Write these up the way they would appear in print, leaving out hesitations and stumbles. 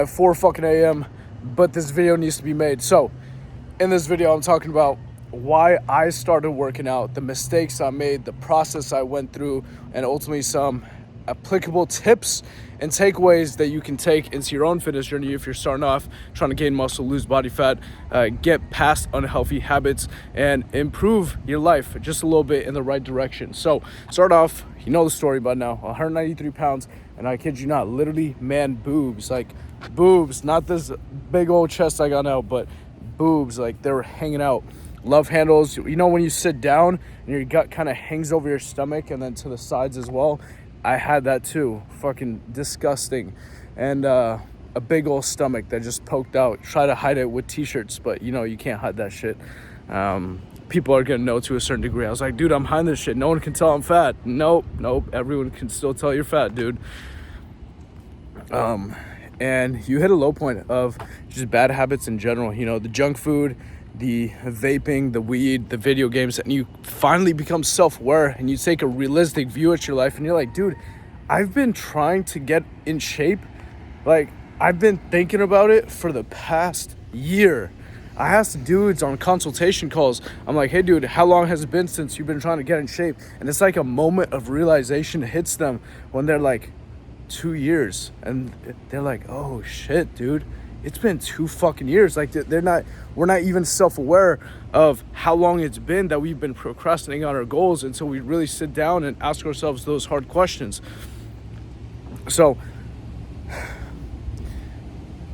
4 fucking a.m., but this video needs to be made. So in this video, I'm talking about why I started working out, the mistakes I made, the process I went through, and ultimately some applicable tips and takeaways that you can take into your own fitness journey if you're starting off trying to gain muscle, lose body fat, get past unhealthy habits, and improve your life just a little bit in the right direction. So start off, you know the story by now, 193 pounds, and I kid you not, literally man boobs, like boobs, not this big old chest I got now, but boobs, like they were hanging out. Love handles, you know when you sit down and your gut kind of hangs over your stomach and then to the sides as well. I had that too, fucking disgusting. And a big old stomach that just poked out. Try to hide it with t-shirts, but you know, you can't hide that shit. People are gonna know to a certain degree. I was like, dude, I'm hiding this shit. No one can tell I'm fat. Nope, everyone can still tell you're fat, dude. And you hit a low point of just bad habits in general. You know, the junk food, the vaping, the weed, the video games, and you finally become self-aware and you take a realistic view at your life and you're like, dude, I've been trying to get in shape. Like, I've been thinking about it for the past year. I asked dudes on consultation calls, I'm like, hey dude, how long has it been since you've been trying to get in shape? And it's like a moment of realization hits them when they're like, 2 years. And they're like, oh shit, dude. It's been 2 fucking years. Like we're not even self-aware of how long it's been that we've been procrastinating on our goals until we really sit down and ask ourselves those hard questions. So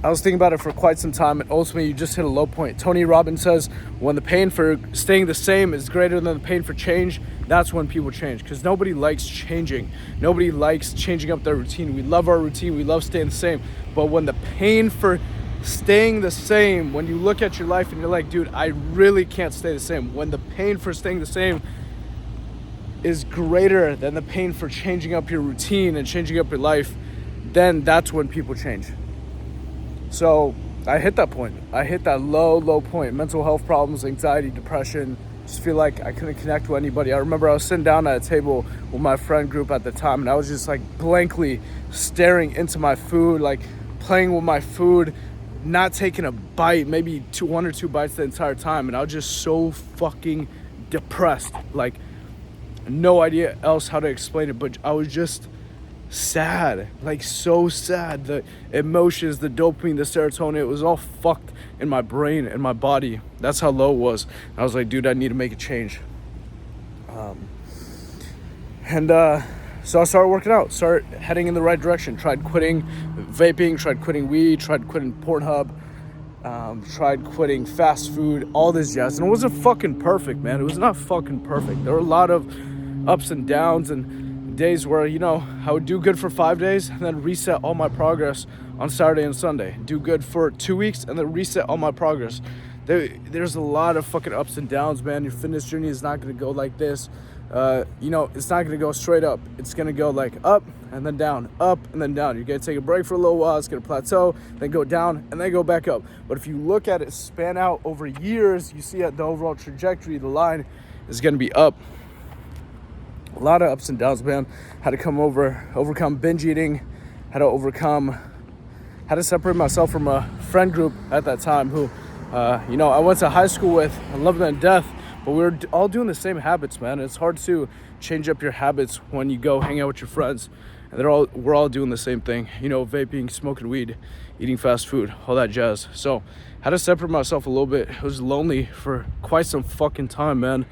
I was thinking about it for quite some time, and ultimately you just hit a low point. Tony Robbins says when the pain for staying the same is greater than the pain for change, that's when people change, because nobody likes changing. Nobody likes changing up their routine. We love our routine. We love staying the same. But when the pain for staying the same, when you look at your life and you're like, dude, I really can't stay the same. When the pain for staying the same is greater than the pain for changing up your routine and changing up your life, then that's when people change. So I hit that point. I hit that low point. Mental health problems, anxiety, depression. Just feel like I couldn't connect with anybody. I remember I was sitting down at a table with my friend group at the time, and I was just like blankly staring into my food, like playing with my food, not taking a bite, maybe 1 or 2 bites the entire time. And I was just so fucking depressed. Like, no idea else how to explain it, but I was just sad, like so sad. The emotions, the dopamine, the serotonin, it was all fucked in my brain and my body. That's how low it was. I was like, dude, I need to make a change. So I started working out, started heading in the right direction, tried quitting vaping, tried quitting weed, tried quitting Pornhub, tried quitting fast food, all this jazz. And it wasn't fucking perfect, man. It was not fucking perfect. There were a lot of ups and downs and days where, you know, I would do good for 5 days and then reset all my progress on Saturday and Sunday. Do good for 2 weeks and then reset all my progress. There's a lot of fucking ups and downs, man. Your fitness journey is not going to go like this. You know, it's not going to go straight up. It's going to go like up and then down, up and then down. You're going to take a break for a little while. It's going to plateau, then go down and then go back up. But if you look at it span out over years, you see at the overall trajectory, the line is going to be up. A lot of ups and downs, man. Had to overcome binge eating, had to separate myself from a friend group at that time who, you know, I went to high school with. I love them to death, but we were all doing the same habits, man. It's hard to change up your habits when you go hang out with your friends, and we're all doing the same thing, you know, vaping, smoking weed, eating fast food, all that jazz. So had to separate myself a little bit. It was lonely for quite some fucking time, man.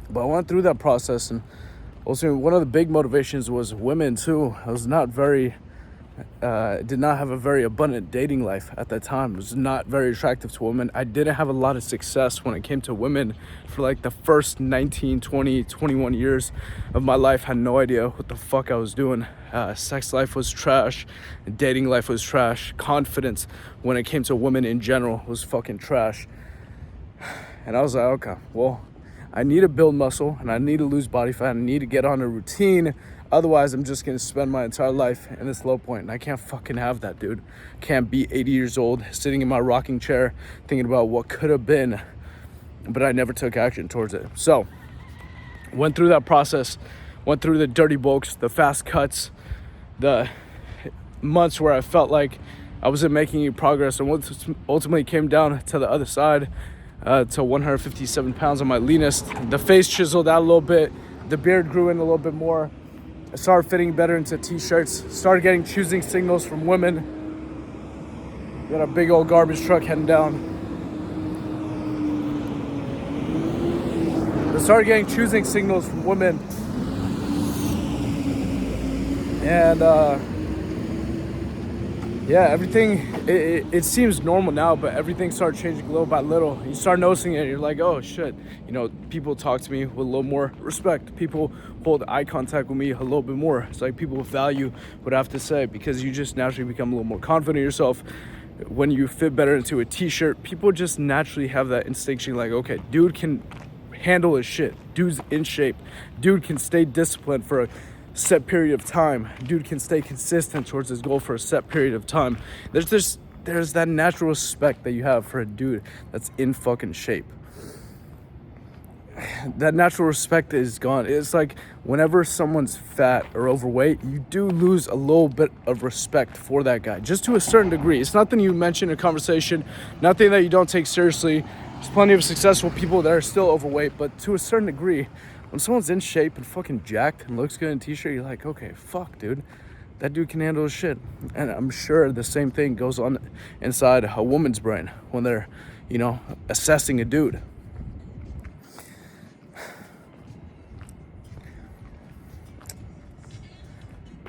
But I went through that process, and also one of the big motivations was women too. I was did not have a very abundant dating life at that time. I was not very attractive to women. I didn't have a lot of success when it came to women for like the first 19, 20, 21 years of my life. I had no idea what the fuck I was doing. Sex life was trash. Dating life was trash. Confidence when it came to women in general was fucking trash. And I was like, okay, well, I need to build muscle and I need to lose body fat. I need to get on a routine. Otherwise, I'm just going to spend my entire life in this low point. And I can't fucking have that, dude. Can't be 80 years old, sitting in my rocking chair, thinking about what could have been, but I never took action towards it. So, went through that process, went through the dirty bulks, the fast cuts, the months where I felt like I wasn't making any progress, and what ultimately came down to the other side, to 157 pounds on my leanest. The face chiseled out a little bit, the beard grew in a little bit more. I started fitting better into t-shirts, started getting choosing signals from women. Got a big old garbage truck heading down. I started getting choosing signals from women. And yeah, everything, it seems normal now, but everything started changing little by little. You start noticing it, you're like, oh shit. You know, people talk to me with a little more respect. People hold eye contact with me a little bit more. It's like people value what I have to say, because you just naturally become a little more confident in yourself. When you fit better into a t-shirt, people just naturally have that instinction, like, okay, dude can handle his shit. Dude's in shape. Dude can stay disciplined for a set period of time. Dude can stay consistent towards his goal for a set period of time. There's that natural respect that you have for a dude that's in fucking shape. That natural respect is gone. It's like whenever someone's fat or overweight, you do lose a little bit of respect for that guy, just to a certain degree. It's nothing you mention in a conversation, nothing that you don't take seriously. There's plenty of successful people that are still overweight, but to a certain degree, when someone's in shape and fucking jacked and looks good in a t-shirt, you're like, okay, fuck, dude. That dude can handle his shit. And I'm sure the same thing goes on inside a woman's brain when they're, you know, assessing a dude.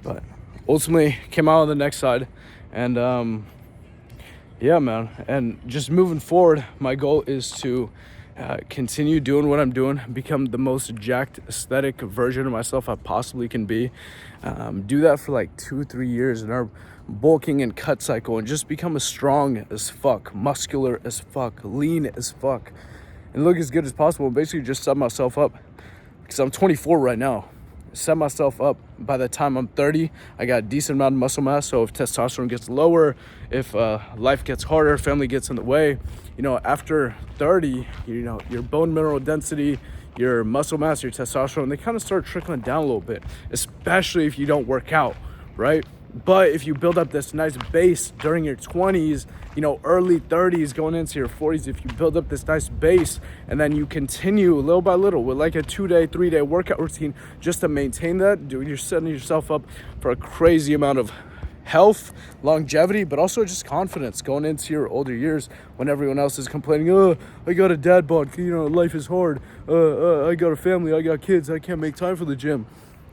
But ultimately came out on the next side, and yeah, man. And just moving forward, my goal is to continue doing what I'm doing, become the most jacked aesthetic version of myself I possibly can be. Do that for like 2-3 years in our bulking and cut cycle, and just become as strong as fuck, muscular as fuck, lean as fuck, and look as good as possible. Basically just set myself up, because I'm 24 right now. Set myself up by the time I'm 30, I got a decent amount of muscle mass. So if testosterone gets lower, if life gets harder, family gets in the way, you know, after 30, you know, your bone mineral density, your muscle mass, your testosterone, they kind of start trickling down a little bit, especially if you don't work out, right? But if you build up this nice base during your 20s, you know, early 30s going into your 40s, if you build up this nice base and then you continue little by little with like a 2-day, 3-day workout routine just to maintain that, dude, you're setting yourself up for a crazy amount of health, longevity, but also just confidence going into your older years when everyone else is complaining, oh, I got a dad bod, you know, life is hard, I got a family, I got kids, I can't make time for the gym.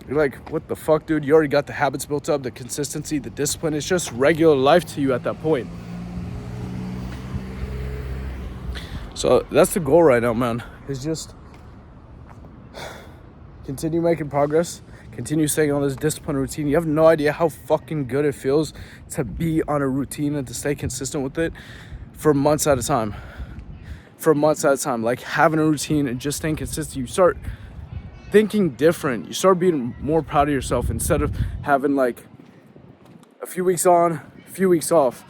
You're like, what the fuck, dude? You already got the habits built up, the consistency, the discipline. It's just regular life to you at that point. So that's the goal right now, man. Is just continue making progress, continue staying on this discipline routine. You have no idea how fucking good it feels to be on a routine and to stay consistent with it for months at a time. Like having a routine and just staying consistent, you start thinking different. You start being more proud of yourself instead of having like a few weeks on, a few weeks off.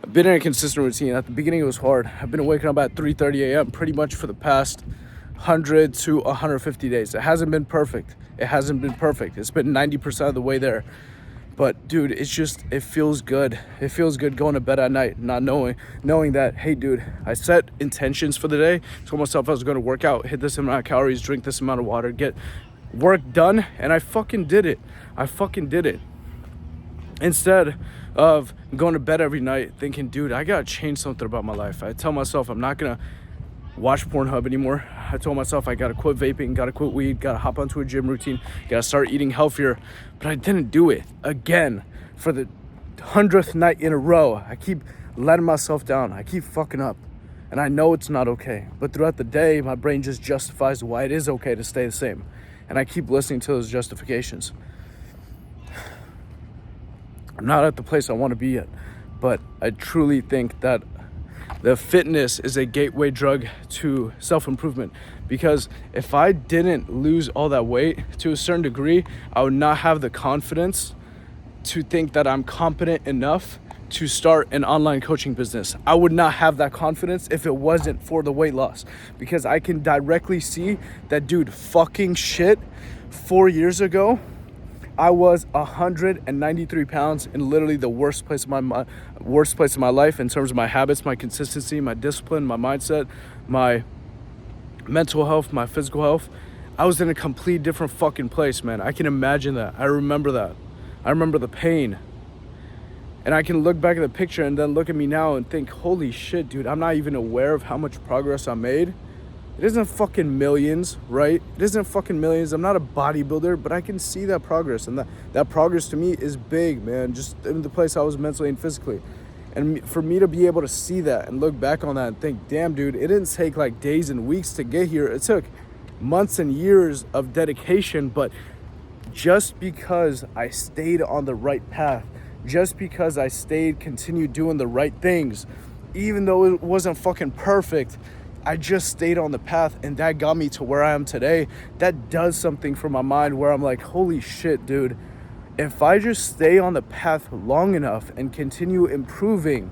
I've been in a consistent routine. At the beginning, it was hard. I've been waking up at 3:30 a.m. pretty much for the past 100 to 150 days. It hasn't been perfect. It's been 90% of the way there. But dude, it feels good. It feels good going to bed at night, not knowing that, hey dude, I set intentions for the day. Told myself I was going to work out, hit this amount of calories, drink this amount of water, get work done, and I fucking did it. Instead of going to bed every night thinking, dude, I gotta change something about my life. I tell myself I'm not gonna watch Pornhub anymore. I told myself I gotta quit vaping, gotta quit weed, gotta hop onto a gym routine, gotta start eating healthier. But I didn't do it again for the 100th night in a row. I keep letting myself down. I keep fucking up. And I know it's not okay. But throughout the day, my brain just justifies why it is okay to stay the same. And I keep listening to those justifications. I'm not at the place I want to be yet, but I truly think that the fitness is a gateway drug to self-improvement, because if I didn't lose all that weight to a certain degree, I would not have the confidence to think that I'm competent enough to start an online coaching business. I would not have that confidence if it wasn't for the weight loss, because I can directly see that, dude, fucking shit 4 years ago, I was 193 pounds in literally the worst place of my life in terms of my habits, my consistency, my discipline, my mindset, my mental health, my physical health. I was in a complete different fucking place, man. I can imagine that. I remember that. I remember the pain. And I can look back at the picture and then look at me now and think, holy shit, dude, I'm not even aware of how much progress I made. It isn't fucking millions, right? It isn't fucking millions. I'm not a bodybuilder, but I can see that progress. And that progress to me is big, man. Just in the place I was mentally and physically. And for me to be able to see that and look back on that and think, damn, dude, it didn't take like days and weeks to get here. It took months and years of dedication. But just because I stayed on the right path, just because I continued doing the right things, even though it wasn't fucking perfect, I just stayed on the path, and that got me to where I am today. That does something for my mind where I'm like, holy shit, dude. If I just stay on the path long enough and continue improving,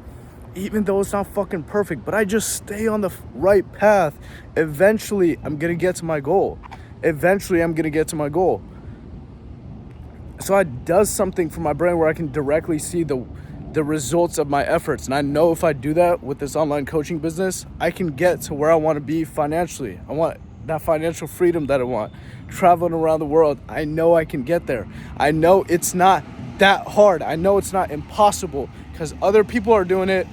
even though it's not fucking perfect, but I just stay on the right path, eventually I'm gonna get to my goal. So it does something for my brain where I can directly see the results of my efforts. And I know if I do that with this online coaching business, I can get to where I want to be financially. I want that financial freedom that I want. Traveling around the world, I know I can get there. I know it's not that hard. I know it's not impossible because other people are doing it.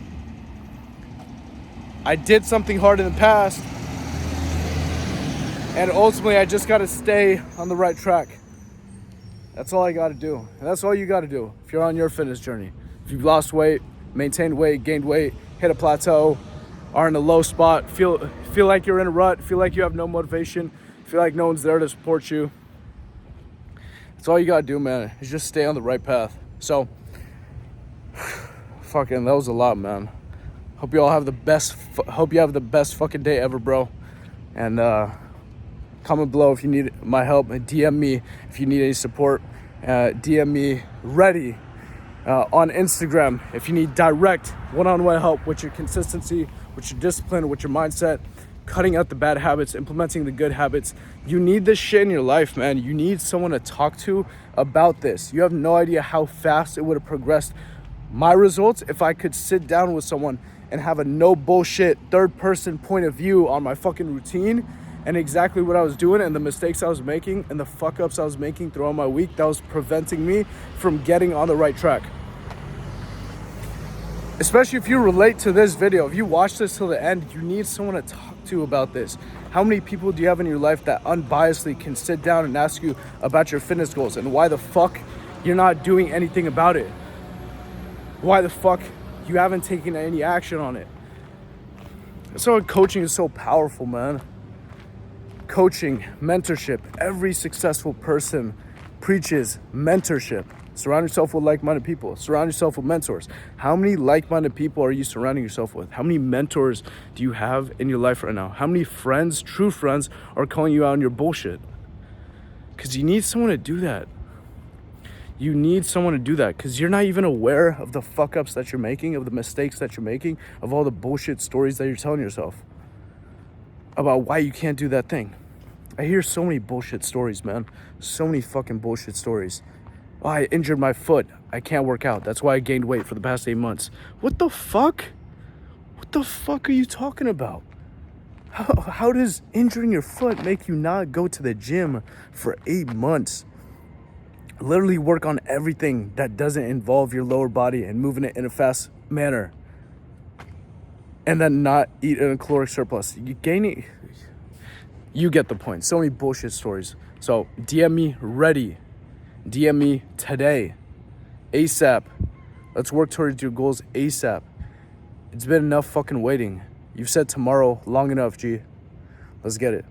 I did something hard in the past. And ultimately, I just got to stay on the right track. That's all I got to do. And that's all you got to do if you're on your fitness journey. If you've lost weight, maintained weight, gained weight, hit a plateau, are in a low spot, feel like you're in a rut, feel like you have no motivation, feel like no one's there to support you. That's all you got to do, man, is just stay on the right path. So, fucking, that was a lot, man. Hope you all have the best fucking day ever, bro. And comment below if you need my help, and DM me if you need any support. DM me ready on Instagram if you need direct one-on-one help with your consistency, with your discipline, with your mindset, cutting out the bad habits, implementing the good habits. You need this shit in your life, man. You need someone to talk to about this. You have no idea how fast it would have progressed my results if I could sit down with someone and have a no bullshit third person point of view on my fucking routine and exactly what I was doing and the mistakes I was making and the fuck ups I was making throughout my week that was preventing me from getting on the right track. Especially if you relate to this video, if you watch this till the end, you need someone to talk to about this. How many people do you have in your life that unbiasedly can sit down and ask you about your fitness goals and why the fuck you're not doing anything about it? Why the fuck you haven't taken any action on it? So coaching is so powerful, man. Coaching, mentorship. Every successful person preaches mentorship. Surround yourself with like-minded people. Surround yourself with mentors. How many like-minded people are you surrounding yourself with? How many mentors do you have in your life right now? How many friends, true friends, are calling you out on your bullshit? Because you need someone to do that. You need someone to do that because you're not even aware of the fuck-ups that you're making, of the mistakes that you're making, of all the bullshit stories that you're telling yourself about why you can't do that thing. I hear so many bullshit stories, man. So many fucking bullshit stories. Oh, I injured my foot. I can't work out. That's why I gained weight for the past 8 months. What the fuck? What the fuck are you talking about? How does injuring your foot make you not go to the gym for 8 months? Literally work on everything that doesn't involve your lower body and moving it in a fast manner. And then not eat in a caloric surplus. You get the point. So many bullshit stories. So DM me ready. DM me today. ASAP. Let's work towards your goals ASAP. It's been enough fucking waiting. You've said tomorrow long enough, G. Let's get it.